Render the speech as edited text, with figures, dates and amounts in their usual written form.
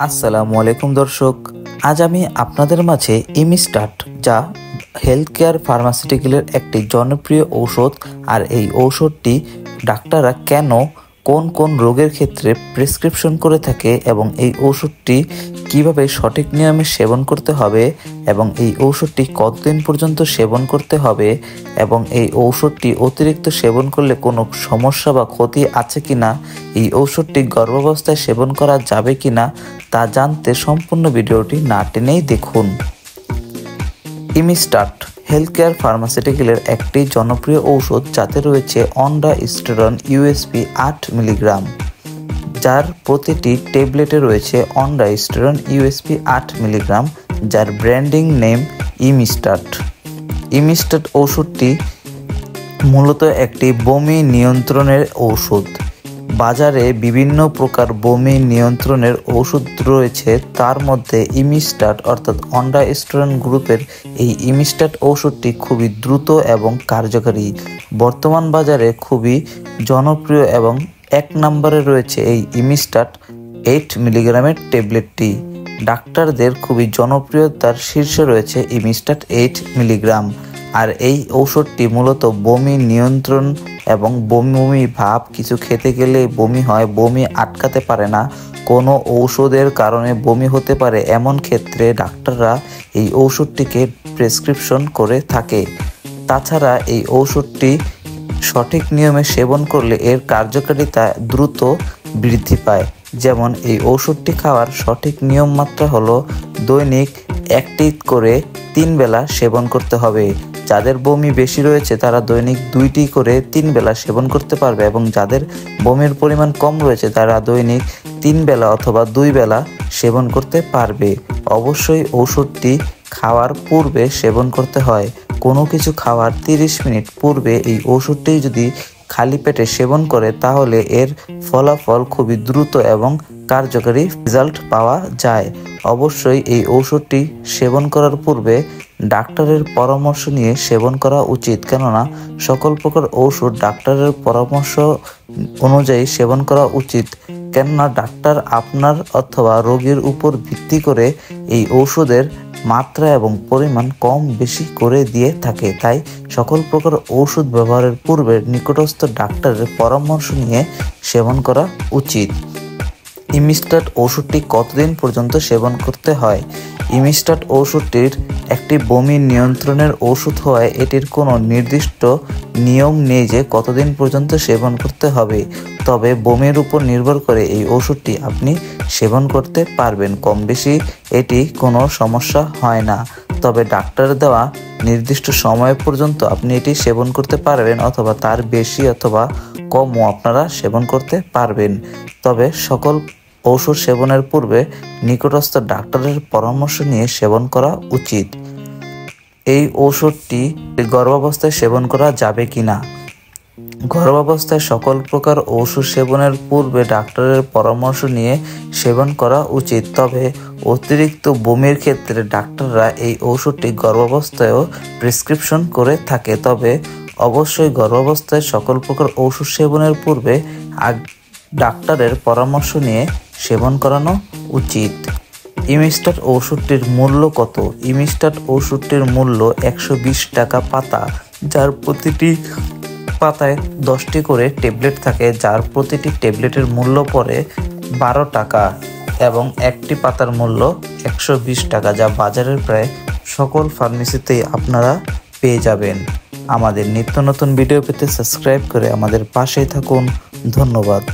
আসসালামু আলাইকুম দর্শক, আজ আমি আপনাদের মাঝে ইমিস্টাট যা হেলথ কেয়ার ফার্মাসিউটিক্যালের একটি জনপ্রিয় ঔষধ। আর এই ঔষধটি ডাক্তাররা কেন কোন কোন রোগের ক্ষেত্রে প্রেসক্রিপশন করে থাকে এবং এই ঔষধটি কিভাবে সঠিক নিয়মে সেবন করতে হবে এবং এই ঔষধটি কতদিন পর্যন্ত সেবন করতে হবে এবং এই ঔষধটি অতিরিক্ত সেবন করলে কোনো সমস্যা বা ক্ষতি আছে কিনা, এই ঔষধটি গর্ভাবস্থায় সেবন করা যাবে কিনা তা জানতে সম্পূর্ণ ভিডিওটি না টেনেই দেখুন। ইমিস্টাট হেলথ কেয়ার ফার্মাসিউটিক্যালের একটি জনপ্রিয় ঔষধ যাতে রয়েছে অন্ডাস্টেরন ইউএসপি 8 মিলিগ্রাম, যার প্রতিটি ট্যাবলেটে রয়েছে অন্ডাস্টেরন ইউএসপি 8 মিলিগ্রাম, যার ব্র্যান্ডিং নেম ইমিস্টাট। ইমিস্টাট ঔষধটি মূলত একটি বমি নিয়ন্ত্রণের ঔষধ। বাজারে বিভিন্ন প্রকার বমি নিয়ন্ত্রণের ওষুধ রয়েছে, তার মধ্যে ইমিস্টাট অর্থাৎ অন্ডাস্টেরন গ্রুপের এই ইমিস্টাট ওষুধটি খুবই দ্রুত এবং কার্যকারী। বর্তমান বাজারে খুবই জনপ্রিয় এবং 1 নম্বরে রয়েছে এই ইমিস্টাট 8 মিলিগ্রামের ট্যাবলেটটি। ডাক্তারদের খুবই জনপ্রিয়তার শীর্ষে রয়েছে ইমিস্টাট 8 মিলিগ্রাম। আর এই ঔষধটি মূলত বমি নিয়ন্ত্রণ এবং বমি ভাব, কিছু খেতে গেলে বমি হয়, বমি আটকাতে পারে না, কোনো ঔষধের কারণে বমি হতে পারে, এমন ক্ষেত্রে ডাক্তাররা এই ঔষধটিকে প্রেসক্রিপশন করে থাকে। তাছাড়া এই ঔষধটি সঠিক নিয়মে সেবন করলে এর কার্যকারিতা দ্রুত বৃদ্ধি পায়। যেমন এই ঔষধটি খাওয়ার সঠিক নিয়ম মাত্রা হলো দৈনিক 1টি করে 3 বেলা সেবন করতে হবে। যাদের বমি বেশি রয়েছে তারা দৈনিক 2টি করে 3 বেলা সেবন করতে পারবে এবং যাদের বমির পরিমাণ কম রয়েছে তারা দৈনিক 3 বেলা অথবা 2 বেলা সেবন করতে পারবে। অবশ্যই ঔষধটি খাওয়ার পূর্বে সেবন করতে হয়। কোনো কিছু খাওয়ার 30 মিনিট পূর্বে এই ঔষধটি যদি খালি পেটে সেবন করে তাহলে এর ফলাফল খুবই দ্রুত এবং কার্যকারী রেজাল্ট পাওয়া যায়। অবশ্যই এই ঔষধটি সেবন করার পূর্বে ডাক্তারের পরামর্শ নিয়ে সেবন করা উচিত, কেননা সকল প্রকার ঔষধ ডাক্তারের পরামর্শ অনুযায়ী সেবন করা উচিত। কেননা ডাক্তার আপনার অথবা রোগীর উপর ভিত্তি করে এই ঔষধের মাত্রা এবং পরিমাণ কম বেশি করে দিয়ে থাকে। তাই সকল প্রকার ঔষধ ব্যবহারের পূর্বে নিকটস্থ ডাক্তারের পরামর্শ নিয়ে সেবন করা উচিত। ইমিস্টাট ওষুধটি কতদিন পর্যন্ত সেবন করতে হয়? ইমিস্টাট ওষুধটির একটি বমি নিয়ন্ত্রণের ওষুধ হওয়ায় এটির কোনো নির্দিষ্ট নিয়ম নেই যে কতদিন পর্যন্ত সেবন করতে হবে। তবে বমির উপর নির্ভর করে এই ওষুধটি আপনি সেবন করতে পারবেন, কম বেশি এটি কোনো সমস্যা হয় না। তবে ডাক্তার দেওয়া নির্দিষ্ট সময় পর্যন্ত আপনি এটি সেবন করতে পারবেন অথবা তার বেশি অথবা কমও আপনারা সেবন করতে পারবেন। তবে সকল ঔষধ সেবনের পূর্বে নিকটস্থ ডাক্তারের পরামর্শ নিয়ে সেবন করা উচিত। এই ঔষধটি গর্ভাবস্থায় সেবন করা যাবে কিনা? গর্ভাবস্থায় সকল প্রকার ঔষধ সেবনের পূর্বে ডাক্তারের পরামর্শ নিয়ে সেবন করা উচিত। তবে অতিরিক্ত বমির ক্ষেত্রে ডাক্তাররা এই ঔষধটি গর্ভাবস্থায়ও প্রেসক্রিপশন করে থাকে। তবে অবশ্যই গর্ভাবস্থায় সকল প্রকার ঔষধ সেবনের পূর্বে ডাক্তারের পরামর্শ নিয়ে সেবন করানো উচিত। ইমিস্টাট ওষুধটির মূল্য কত? ইমিস্টাট ওষুধটির মূল্য 120 টাকা পাতা, যার প্রতিটি পাতায় 10টি করে ট্যাবলেট থাকে, যার প্রতিটি ট্যাবলেটের মূল্য পড়ে 12 টাকা এবং একটি পাতার মূল্য 120 টাকা, যা বাজারের প্রায় সকল ফার্মেসিতেই আপনারা পেয়ে যাবেন। আমাদের নিত্য নতুন ভিডিও পেতে সাবস্ক্রাইব করে আমাদের পাশেই থাকুন। ধন্যবাদ।